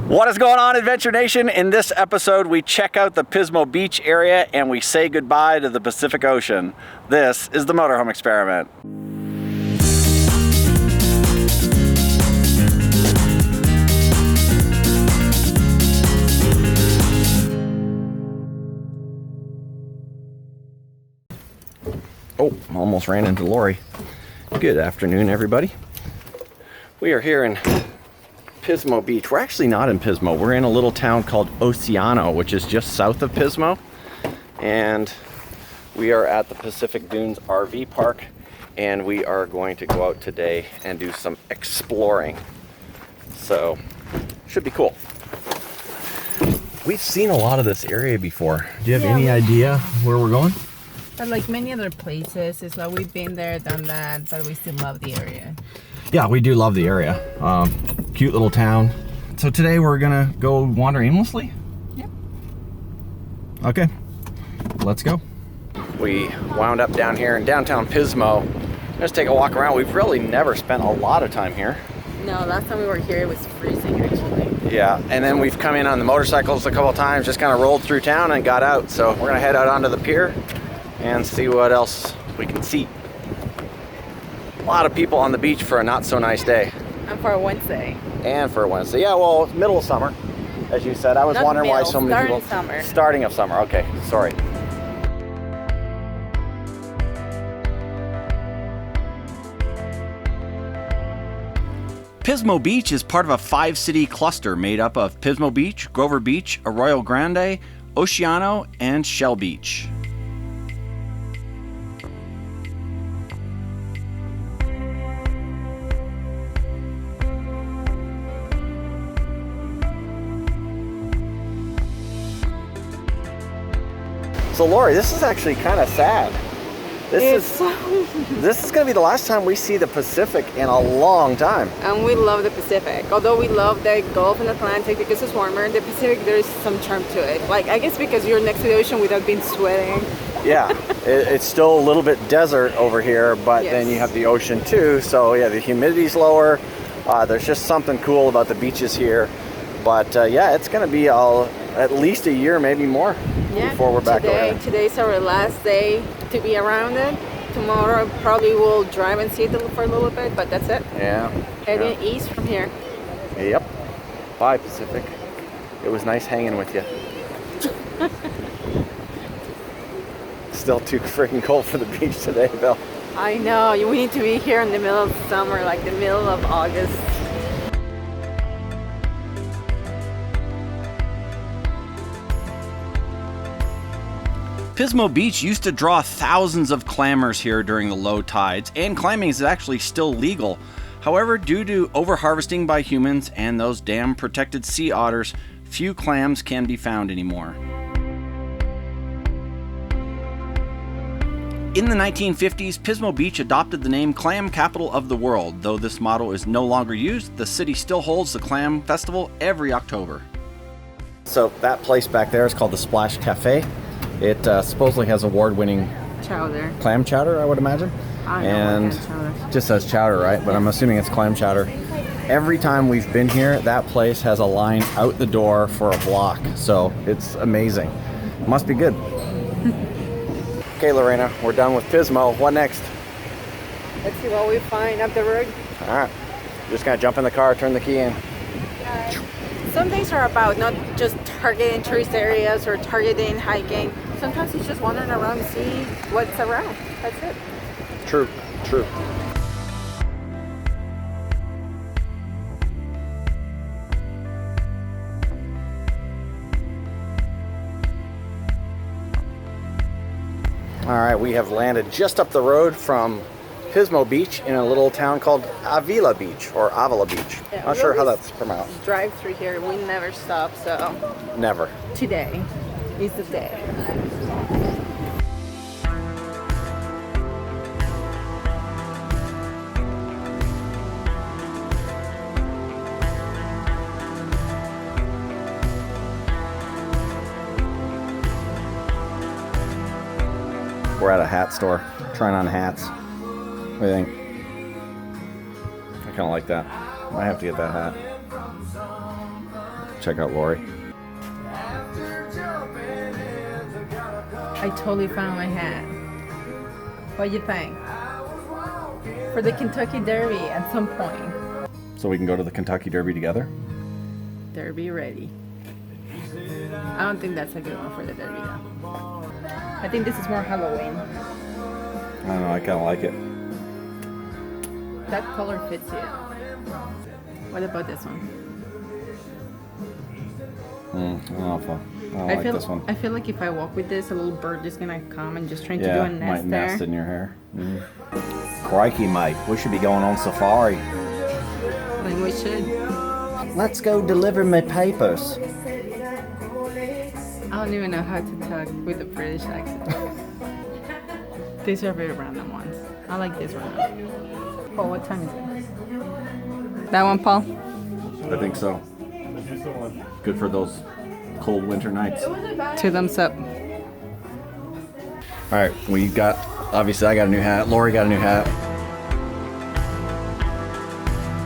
What is going on, Adventure Nation? In this episode, we check out the Pismo Beach area and we say goodbye to the Pacific Ocean. This is the Motorhome Experiment. Oh, almost ran into Lori. Good afternoon, everybody. We are here in Pismo Beach. We're actually not in Pismo. We're in a little town called Oceano, which is just south of Pismo. And we are at the Pacific Dunes RV Park, and we are going to go out today and do some exploring. So, should be cool. We've seen a lot of this area before. Do you have any idea where we're going? But like many other places, it's like we've been there, done that, but we still love the area. Yeah, we do love the area. Cute little town. So today we're gonna go wander aimlessly? Yep. Okay, let's go. We wound up down here in downtown Pismo. Let's take a walk around. We've really never spent a lot of time here. No, last time we were here it was freezing actually. Yeah, and then we've come in on the motorcycles a couple times, just kind of rolled through town and got out. So we're gonna head out onto the pier and see what else we can see. A lot of people on the beach for a not so nice day. And for a Wednesday. And for a Wednesday. Yeah, well, middle of summer, as you said. I was wondering why so many people... Summer. Starting of summer. Okay, sorry. Pismo Beach is part of a 5-city cluster made up of Pismo Beach, Grover Beach, Arroyo Grande, Oceano, and Shell Beach. So Lori, this is actually kind of sad. This is going to be the last time we see the Pacific in a long time. And we love the Pacific. Although we love the Gulf and Atlantic because it's warmer, the Pacific, there is some charm to it. Like, I guess because you're next to the ocean without being sweating. Yeah, it's still a little bit desert over here, but yes. Then you have the ocean too. So yeah, the humidity's lower. There's just something cool about the beaches here. But yeah, it's going to be at least a year, maybe more, before we're back over there. Today's our last day to be around it. Tomorrow probably we'll drive and see it for a little bit, but that's it. Yeah. Heading east from here. Yep. Bye, Pacific. It was nice hanging with you. Still too freaking cold for the beach today, Bill. I know. We need to be here in the middle of summer, like the middle of August. Pismo Beach used to draw thousands of clammers here during the low tides, and clamming is actually still legal. However, due to overharvesting by humans and those damn protected sea otters, few clams can be found anymore. In the 1950s, Pismo Beach adopted the name Clam Capital of the World. Though this motto is no longer used, the city still holds the Clam Festival every October. So that place back there is called the Splash Cafe. It supposedly has award-winning Chowder. Clam chowder, I would imagine. And just says chowder, right? But I'm assuming it's clam chowder. Every time we've been here, that place has a line out the door for a block. So it's amazing. Must be good. Okay, Lorena, we're done with Pismo. What next? Let's see what we find up the road. All right. Just gonna jump in the car, turn the key in. Some days are about not just targeting tourist areas or targeting hiking. Sometimes it's just wandering around and see what's around. That's it. True, true. All right, we have landed just up the road from Pismo Beach in a little town called Avila Beach or Avila Beach. Yeah, Not sure how that's pronounced. Drive through here. We never stop, so. Never. Today is the day. We're at a hat store, trying on hats. What do you think? I kind of like that. I have to get that hat. check out Lori. I totally found my hat. What do you think? For the Kentucky Derby at some point. So we can go to the Kentucky Derby together? Derby ready. I don't think that's a good one for the Derby though. I think this is more Halloween. I don't know, I kind of like it. That color fits you. What about this one? I don't know if I don't like feel, this one. I feel like if I walk with this, a little bird is gonna come and just trying to do Yeah, a nest might there. nest in your hair. Crikey, mate. We should be going on safari. Then we should. Let's go deliver my papers. I don't even know how to talk with a British accent. These are very random ones. I like this one. Paul, what time is it? That one, Paul? I think so. Good for those cold winter nights. 2 thumbs up. All right, we got, obviously I got a new hat. Lori got a new hat.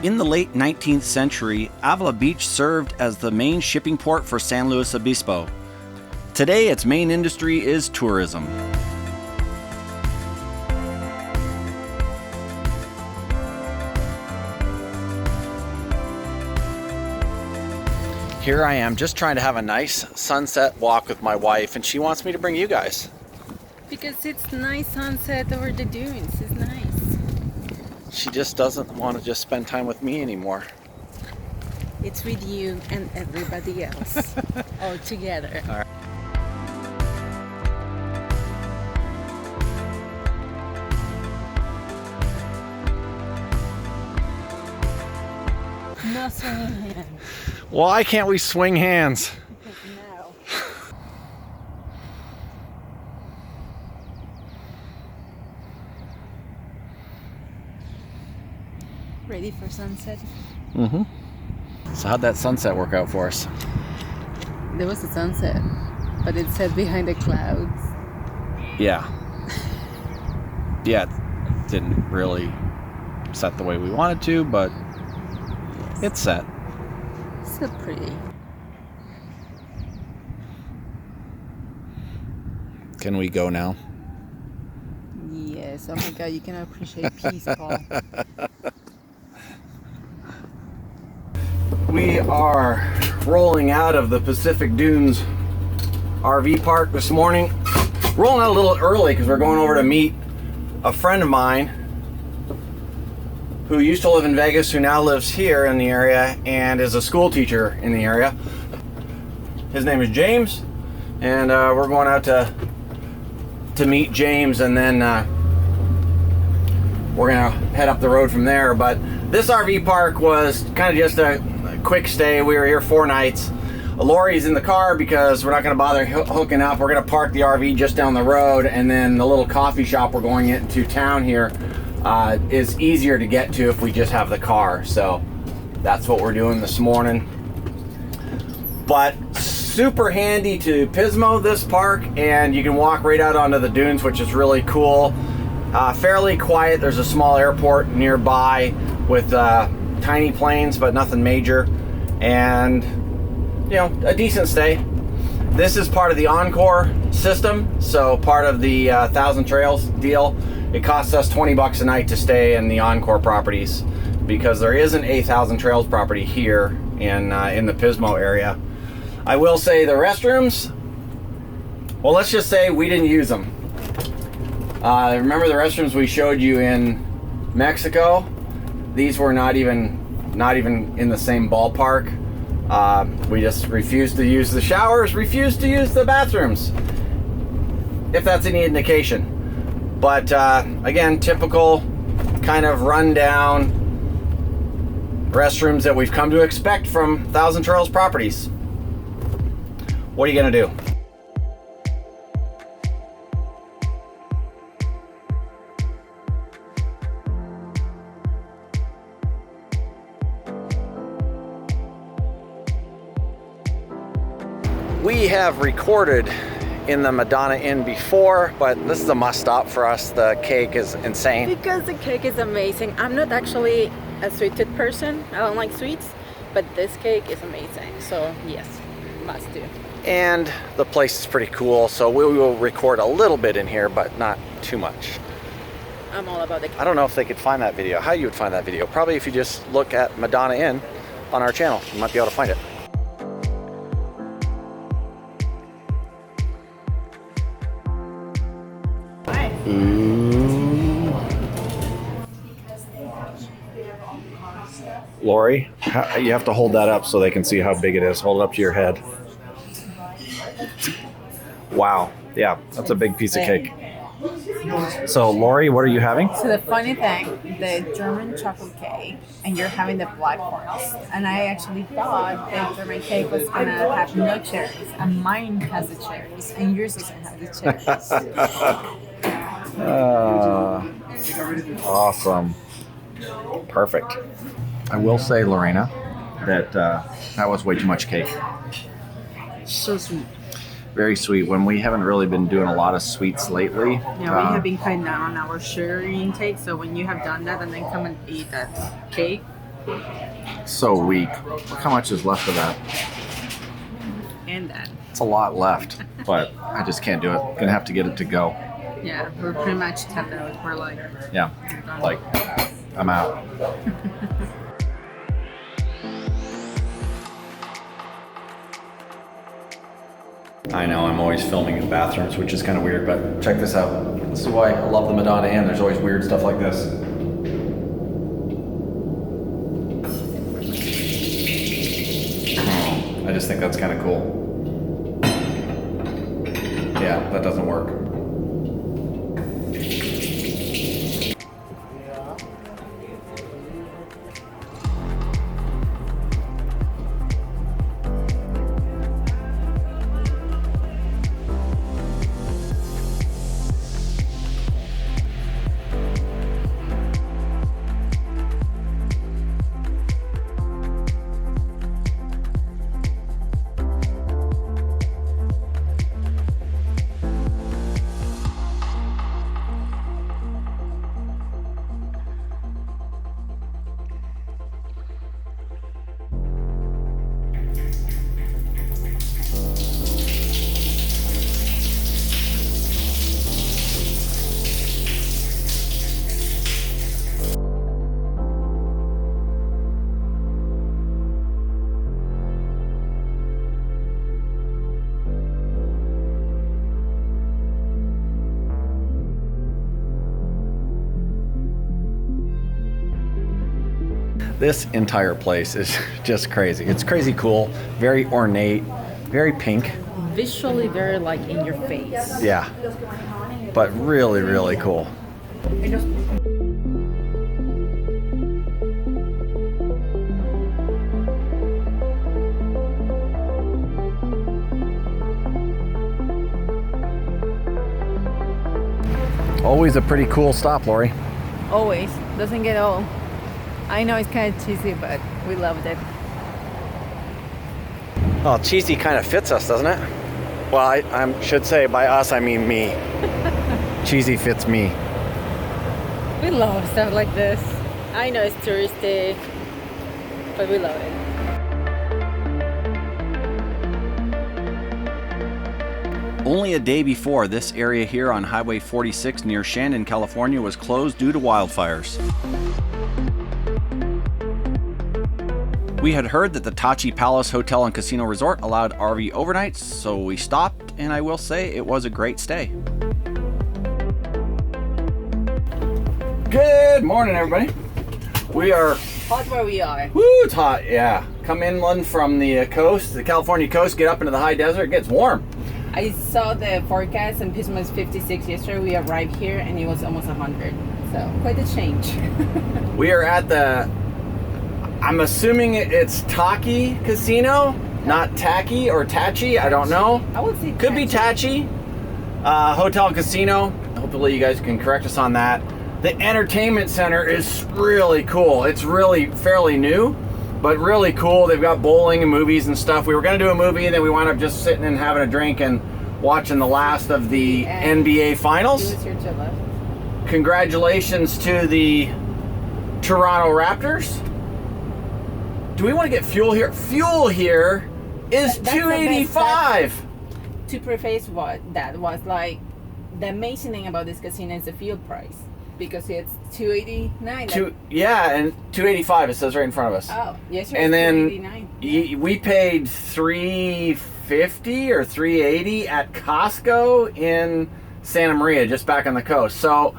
In the late 19th century, Avila Beach served as the main shipping port for San Luis Obispo. Today, its main industry is tourism. Here I am just trying to have a nice sunset walk with my wife, and she wants me to bring you guys. Because it's nice sunset over the dunes. It's nice. She just doesn't want to just spend time with me anymore. It's with you and everybody else. All together. All right. No swinging hands. Why can't we swing hands? No. Ready for sunset? Mm-hmm. So how'd that sunset work out for us? There was a sunset, but it set behind the clouds. Yeah. Yeah, it didn't really set the way we wanted to, but it's set. So pretty. Can we go now? Yes. Oh my God, you can appreciate peace, Paul. We are rolling out of the Pacific Dunes RV park this morning. Rolling out a little early because we're going over to meet a friend of mine who used to live in Vegas, who now lives here in the area and is a school teacher in the area. His name is James, and we're going out to meet James, and then we're gonna head up the road from there. But this RV park was kind of just a quick stay. We were here 4 nights. Lori's in the car because we're not going to bother hooking up. We're going to park the RV just down the road, and then the little coffee shop we're going into town here is easier to get to if we just have the car. So that's what we're doing this morning. But super handy to Pismo, this park, and you can walk right out onto the dunes, which is really cool. Fairly quiet. There's a small airport nearby with tiny planes, but nothing major, and you know, a decent stay. This is part of the Encore system, so part of the 1,000 Trails deal. It costs us $20 a night to stay in the Encore properties because there isn't a 1,000 Trails property here in the Pismo area. I will say the restrooms, well, let's just say we didn't use them. Remember the restrooms we showed you in Mexico? These were not even in the same ballpark. We just refused to use the showers, refused to use the bathrooms, if that's any indication. But again, typical kind of rundown restrooms that we've come to expect from 1,000 Trails properties. What are you gonna do? We have recorded in the Madonna Inn before, but this is a must stop for us. The cake is insane. Because the cake is amazing. I'm not actually a sweeted person. I don't like sweets. But this cake is amazing. So yes, must do. And the place is pretty cool, so we will record a little bit in here, but not too much. I'm all about the cake. I don't know if they could find that video, how you would find that video. Probably if you just look at Madonna Inn on our channel, you might be able to find it. Ooh. Lori, you have to hold that up so they can see how big it is. Hold it up to your head. Wow. Yeah, that's a big piece of cake. So, Lori, what are you having? So the funny thing, the German chocolate cake, and you're having the black forest. And I actually thought the German cake was gonna have no cherries, and mine has the cherries, and yours doesn't have the cherries. Awesome. Perfect. I will say, Lorena, that that was way too much cake. So sweet. Very sweet. When we haven't really been doing a lot of sweets lately. Yeah, we have been cutting down on our sugar intake, so when you have done that and then come and eat that cake. So weak. Look how much is left of that. And that. It's a lot left, but I just can't do it. Gonna have to get it to go. Yeah, we're pretty much tapped out. We're like, Yeah, like, I'm out. I know, I'm always filming in bathrooms, which is kind of weird, but check this out. This is why I love the Madonna Inn. There's always weird stuff like this. I just think that's kind of cool. Yeah, that doesn't work. This entire place is just crazy. It's crazy cool, very ornate, very pink. visually very like in your face. Yeah, but really, really cool. Always a pretty cool stop, Lori. Always. Doesn't get old. I know it's kind of cheesy, but we loved it. Well, cheesy kind of fits us, doesn't it? Well, I should say by us, I mean me. Cheesy fits me. We love stuff like this. I know it's touristy, but we love it. Only a day before, this area here on Highway 46 near Shandon, California was closed due to wildfires. We had heard that the Tachi Palace Hotel and Casino Resort allowed RV overnights, so we stopped, and I will say it was a great stay. Good morning, everybody. We are Hot where we are. Woo, it's hot, yeah. Come inland from the coast, the California coast, get up into the high desert, it gets warm. I saw the forecast and Pismo is 56 yesterday. We arrived here and it was almost 100. So quite a change. We are at the, I'm assuming it's Tachi Casino, not Tacky or Tachi, I don't know. I would say Could be Tachi. Hotel and Casino. Hopefully you guys can correct us on that. The entertainment center is really cool. It's really fairly new, but really cool. They've got bowling and movies and stuff. We were gonna do a movie and then we wound up just sitting and having a drink and watching the last of the NBA Finals. Congratulations to the Toronto Raptors. do we want to get fuel here? Fuel here is $2.85. To preface that was like, the amazing thing about this casino is the fuel price. Because it's $2.89. Yeah, and $2.85 it says right in front of us. Oh, yes, and then $2.89. we paid $3.50 or $3.80 at Costco in Santa Maria, just back on the coast. So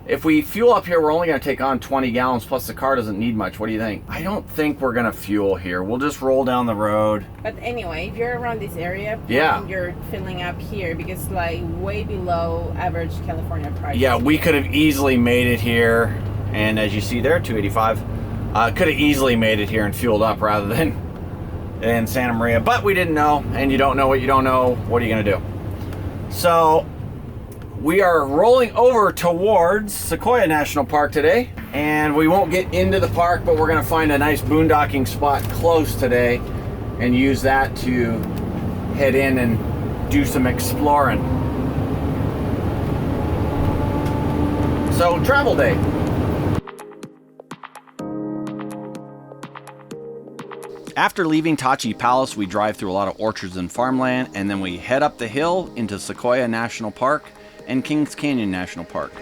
if we fuel up here, we're only going to take on 20 gallons, plus the car doesn't need much. What do you think? I don't think we're going to fuel here. We'll just roll down the road. But anyway, if you're around this area, yeah, you're filling up here because it's like way below average California price. Yeah, we could have easily made it here. And as you see there, $2.85. Could have easily made it here and fueled up rather than in Santa Maria. But we didn't know, and you don't know what you don't know. What are you going to do? So we are rolling over towards Sequoia National Park today, and we won't get into the park, but we're going to find a nice boondocking spot close today and use that to head in and do some exploring. So, travel day. After leaving Tachi Palace, we drive through a lot of orchards and farmland, and then we head up the hill into Sequoia National Park and Kings Canyon National Park.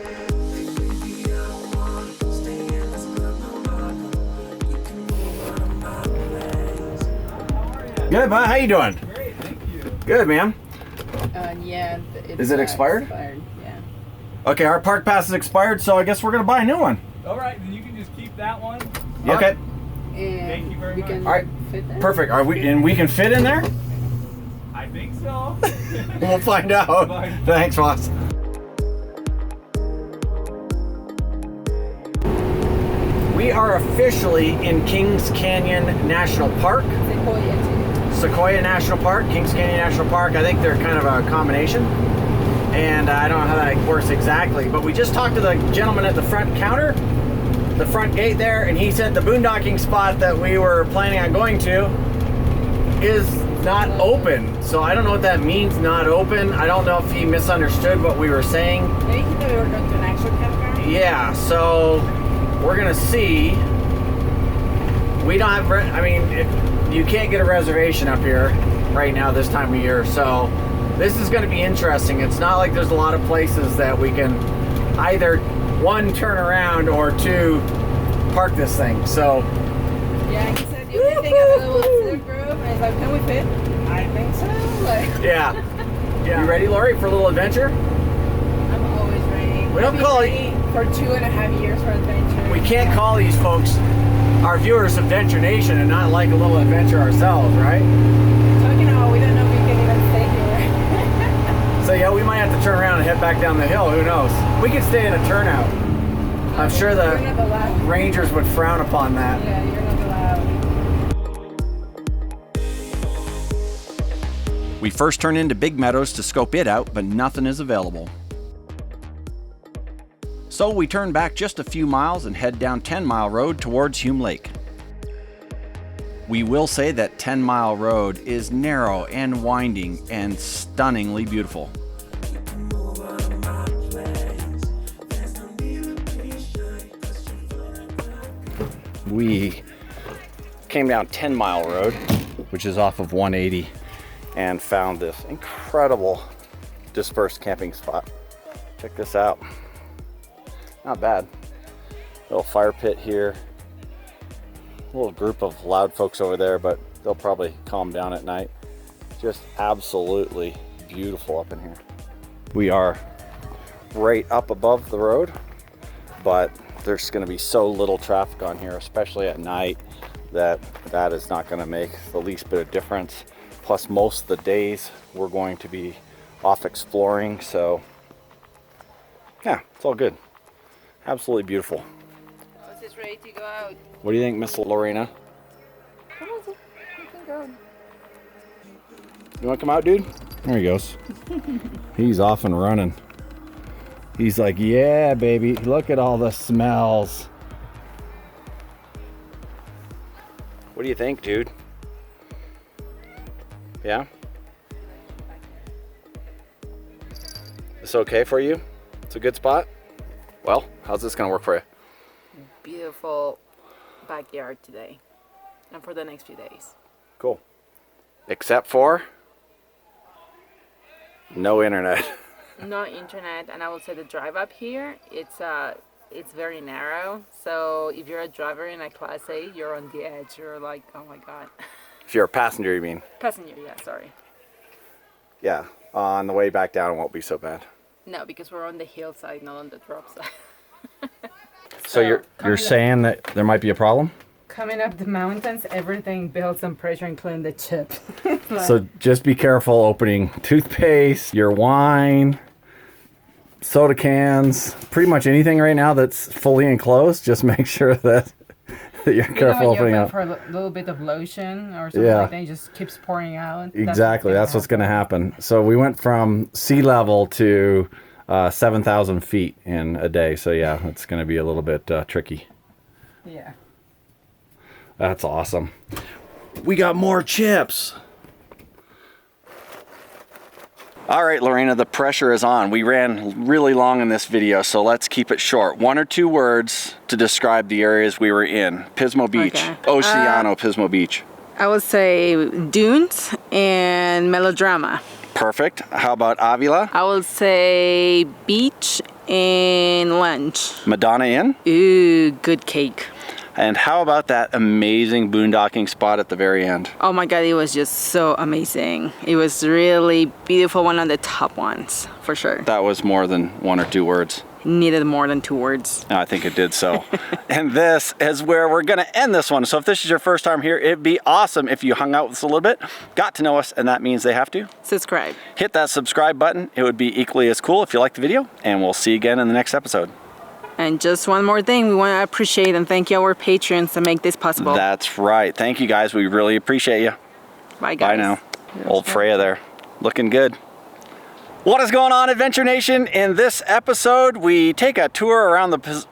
Good, man. How you doing? Great, thank you. Good, man. Yeah. Is it expired? Yeah. Okay, our park pass is expired, so I guess we're gonna buy a new one. All right, then you can just keep that one. Yep. Okay. And Thank you very much. Can All right. fit there? Perfect. We can fit in there? I think so. We'll find out. Bye. Thanks, boss. We are officially in Kings Canyon National Park. Sequoia too. Sequoia National Park, Kings Canyon National Park. I think they're kind of a combination. And I don't know how that works exactly, but we just talked to the gentleman at the front counter, the front gate there, and he said the boondocking spot that we were planning on going to is not open. So I don't know what that means, not open. I don't know if he misunderstood what we were saying. Maybe he thought we were going to an actual campground? Yeah, so we're gonna see. We don't have, you can't get a reservation up here right now this time of year, so this is gonna be interesting. It's not like there's a lot of places that we can either, one, turn around, or two, park this thing, so. Yeah, he said the only thing available is the group, and he's like, can we fit? I think so. Like, Yeah. You ready, Lori, for a little adventure? I'm always ready. We don't call it. For 2.5 years for adventure. We can't call these folks, our viewers, Adventure Nation, and not like a little adventure ourselves, right? Talking about, we don't know if we can even stay here. So yeah, we might have to turn around and head back down the hill. Who knows? We could stay in a turnout. I'm sure the You're not allowed. rangers would frown upon that. Yeah, you're not allowed. We first turn into Big Meadows to scope it out, but nothing is available. So we turn back just a few miles and head down 10 Mile Road towards Hume Lake. We will say that 10 Mile Road is narrow and winding and stunningly beautiful. We came down 10 Mile Road, which is off of 180, and found this incredible dispersed camping spot. Check this out. Not bad. Little fire pit here. A little group of loud folks over there, but they'll probably calm down at night. Just absolutely beautiful up in here. We are right up above the road, but there's going to be so little traffic on here, especially at night, that is not going to make the least bit of difference. Plus, most of the days we're going to be off exploring, so yeah, it's all good. Absolutely beautiful. This is ready to go out. What do you think, Miss Lorena? Come on, you can go. You want to come out, dude? There he goes. He's off and running. He's like, yeah, baby, look at all the smells. What do you think, dude? Yeah? It's okay for you? It's a good spot? Well, how's this gonna work for you? Beautiful backyard today. and for the next few days. Cool. Except for no internet. No internet, and I will say the drive up here, it's very narrow. So if you're a driver in a Class A, you're on the edge. You're like, oh my god. If you're a passenger, you mean? Passenger, yeah, sorry. Yeah. On the way back down, it won't be so bad. No, because we're on the hillside, not on the drop side. So you're saying that there might be a problem? Coming up the mountains, everything builds some pressure, including the chip. So just be careful opening toothpaste, your wine, soda cans, pretty much anything right now that's fully enclosed. Just make sure that you're careful opening up. For a little bit of lotion or something like that, it just keeps pouring out. Exactly, that's what's going to happen. So we went from sea level to 7,000 feet in a day. So yeah, it's going to be a little bit tricky. Yeah. That's awesome. We got more chips. All right, Lorena, the pressure is on. We ran really long in this video, so let's keep it short. 1 or 2 words to describe the areas we were in. Pismo Beach, Okay. Oceano, Pismo Beach. I would say dunes and melodrama. Perfect. How about Avila? I would say beach and lunch. Madonna Inn? Ooh, good cake. And how about that amazing boondocking spot at the very end? Oh my god, it was just so amazing. It was really beautiful, one of the top ones, for sure. That was more than 1 or 2 words. Needed more than 2 words. I think it did so. And this is where we're going to end this one. So if this is your first time here, it'd be awesome if you hung out with us a little bit, got to know us, and that means they have to Subscribe. hit that subscribe button. It would be equally as cool if you liked the video, and we'll see you again in the next episode. And just one more thing, we want to appreciate and thank you our patrons that make this possible. That's right. Thank you guys. We really appreciate you. Bye guys. Bye now. Old Freya there. Looking good. What is going on, Adventure Nation? In this episode, we take a tour around the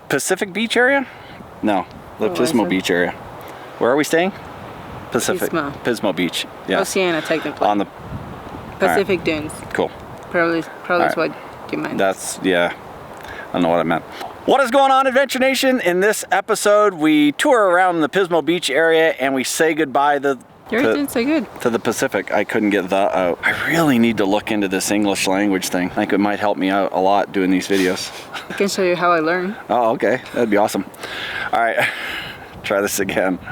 Pacific Beach area? No, the Pismo Beach area. Where are we staying? Pacific. Pismo Beach. Yeah. Oceana, technically. On the Pacific Dunes. Cool. Probably is what you meant. That's, yeah. I don't know what I meant. What is going on, Adventure Nation? In this episode, we tour around the Pismo Beach area and we say goodbye to You're doing so good. To the Pacific. I couldn't get the out. I really need to look into this English language thing. I think it might help me out a lot doing these videos. I can show you how I learn. Oh, okay. That'd be awesome. All right. Try this again.